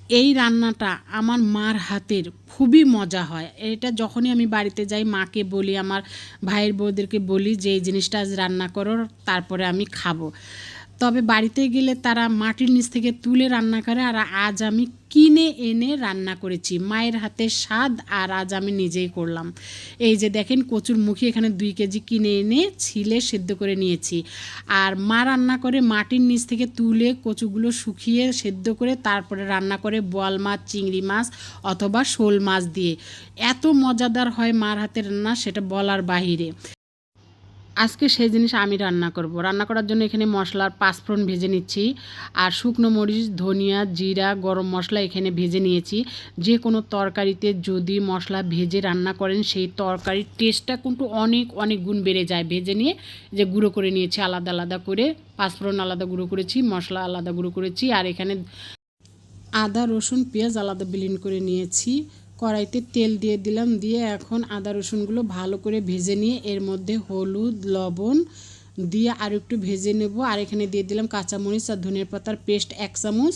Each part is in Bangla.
এই রান্নাটা আমার মার হাতের খুবই মজা হয়। এটা যখনই আমি বাড়িতে যাই মাকে বলি, আমার ভাইয়ের বউদেরকে বলি যে এই জিনিসটা আজ রান্না করো, তারপরে আমি খাবো। তবে বাড়িতে গেলে তারা মাটির নিচ থেকে তুলে রান্না করে, আর আজ আমি কিনে এনে রান্না করেছি। মায়ের হাতের স্বাদ আর আজ আমি নিজেই করলাম। এই যে দেখেন কচুর মুখী এখানে 2 কেজি কিনে এনে ছিলে সেদ্ধ করে নিয়েছি। আর মা রান্না করে মাটির নিচ থেকে তুলে কচুগুলো শুকিয়ে সেদ্ধ করে তারপরে রান্না করে বোয়াল মাছ, চিংড়ি মাছ অথবা শোল মাছ দিয়ে। এত মজাদার হয় মার হাতের রান্না, সেটা বলার বাহিরে। আজকে সেই জিনিস আমি রান্না করব। রান্না করার জন্য এখানে মশলার 5 ফোড়ন ভেজে নিচ্ছি, আর শুকনো মরিচ, ধনিয়া, জিরা, গরম মশলা এখানে ভেজে নিয়েছি। যে কোনো তরকারিতে যদি মশলা ভেজে রান্না করেন সেই তরকারির টেস্টটা কিন্তু অনেক অনেক গুণ বেড়ে যায়। ভেজে নিয়ে যে গুঁড়ো করে নিয়েছি আলাদা আলাদা করে, 5 ফোড়ন আলাদা গুঁড়ো করেছি, মশলা আলাদা গুঁড়ো করেছি, আর এখানে আদা, রসুন, পেঁয়াজ আলাদা ব্লেন্ড করে নিয়েছি। কড়াইতে তেল দিয়ে দিলাম, দিয়ে এখন আদা রসুনগুলো ভালো করে ভেজে নিয়ে এর মধ্যে হলুদ, লবণ দিয়ে আর একটু ভেজে নেব। আর এখানে দিয়ে দিলাম কাঁচামরিচ আর ধনিয়ার পাতার পেস্ট 1 চামচ।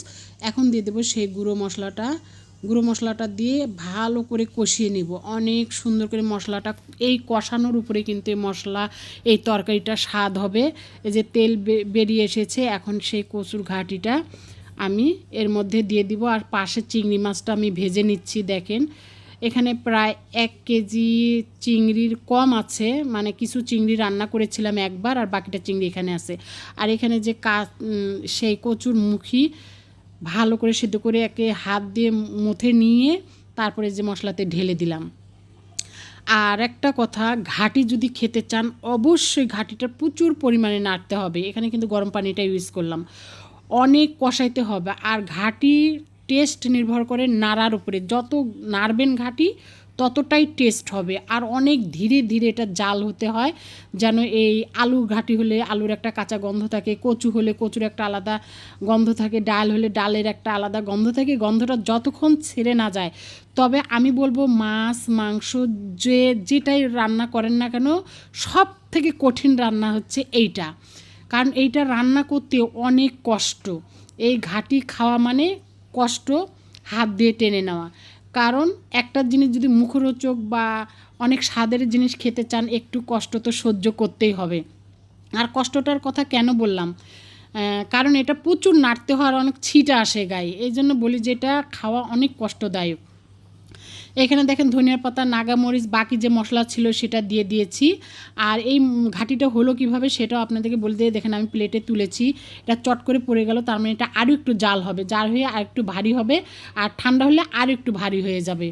এখন দিয়ে দেবো সেই গুঁড়ো মশলাটা দিয়ে ভালো করে কষিয়ে নেব। অনেক সুন্দর করে মশলাটা, এই কষানোর উপরে কিন্তু এই তরকারিটা স্বাদ হবে। এই যে তেল বেরিয়ে এসেছে, এখন সেই কচুর ঘাটিটা আমি এর মধ্যে দিয়ে দিব। আর পাশে চিংড়ি মাছটা আমি ভেজে নিচ্ছি। দেখেন এখানে প্রায় 1 কেজি চিংড়ির কম আছে, মানে কিছু চিংড়ি রান্না করেছিলাম একবার, আর বাকিটা চিংড়ি এখানে আছে। আর এখানে যে সেই কচুর মুখী ভালো করে সিদ্ধ করে একে হাত দিয়ে মুথে নিয়ে তারপরে যে মশলাতে ঢেলে দিলাম। আর একটা কথা, ঘাটি যদি খেতে চান অবশ্যই ঘাটিটা প্রচুর পরিমাণে নাড়তে হবে। এখানে কিন্তু গরম পানিটা ইউজ করলাম। অনেক কষাইতে হবে, আর ঘাটির টেস্ট নির্ভর করে নাড়ার উপরে। যত নাড়বেন ঘাটি ততটাই টেস্ট হবে। আর অনেক ধীরে ধীরে এটা জাল হতে হয়, যেন এই আলু ঘাটি হলে আলুর একটা কাঁচা গন্ধ থাকে, কচু হলে কচুর একটা আলাদা গন্ধ থাকে, ডাল হলে ডালের একটা আলাদা গন্ধ থাকে। গন্ধটা যতক্ষণ ছেড়ে না যায়। তবে আমি বলবো মাছ, মাংস যেটাই রান্না করেন না কেন, সব থেকে কঠিন রান্না হচ্ছে এইটা। কারণ এইটা রান্না করতে অনেক কষ্ট। এই ঘাটি খাওয়া মানে কষ্ট, হাত দিয়ে টেনে নেওয়া। কারণ একটা জিনিস যদি মুখরোচক বা অনেক স্বাদের জিনিস খেতে চান, একটু কষ্ট তো সহ্য করতেই হবে। আর কষ্টটার কথা কেন বললাম, কারণ এটা প্রচুর নাড়তে হয় আর অনেক ছিটা আসে গায়ে, এই জন্য বলি যে এটা খাওয়া অনেক কষ্টদায়ক। এখানে দেখেন ধনিয়ার পাতা, নাগামরিচ, বাকি যে মশলা ছিল সেটা দিয়ে দিয়েছি। আর এই ঘাটিটা হলো কিভাবে সেটাও আপনাদেরকে বলে দিয়ে, দেখেন আমি প্লেটে তুলেছি। এটা চট করে পড়ে গেল, তার মানে এটা আরও একটু জাল হবে, জাল হয়ে আর একটু ভারী হবে, আর ঠান্ডা হলে আর একটু ভারী হয়ে যাবে।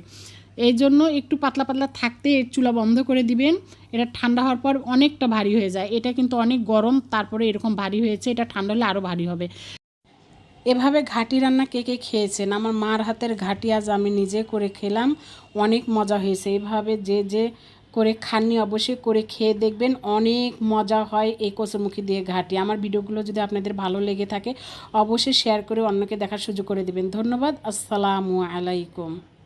এই জন্য একটু পাতলা পাতলা থাকতে চুলা বন্ধ করে দিবেন। এটা ঠান্ডা হওয়ার পর অনেকটা ভারী হয়ে যায়। এটা কিন্তু অনেক গরম, তারপরে এরকম ভারী হয়েছে। এটা ঠান্ডা হলে আরও ভারী হবে। এভাবে ঘাটি রান্না কে কে খেয়েছেন? আমার মার হাতের ঘাটি আজ আমি নিজে করে খেলাম, অনেক মজা হয়েছে। এভাবে যে যে করে খাননি অবশ্যই করে খেয়ে দেখবেন, অনেক মজা হয় এই কচুরমুখী দিয়ে ঘাটি। আমার ভিডিওগুলো যদি আপনাদের ভালো লেগে থাকে অবশ্যই শেয়ার করে অন্যকে দেখার সুযোগ করে দেবেন। ধন্যবাদ। আসসালামু আলাইকুম।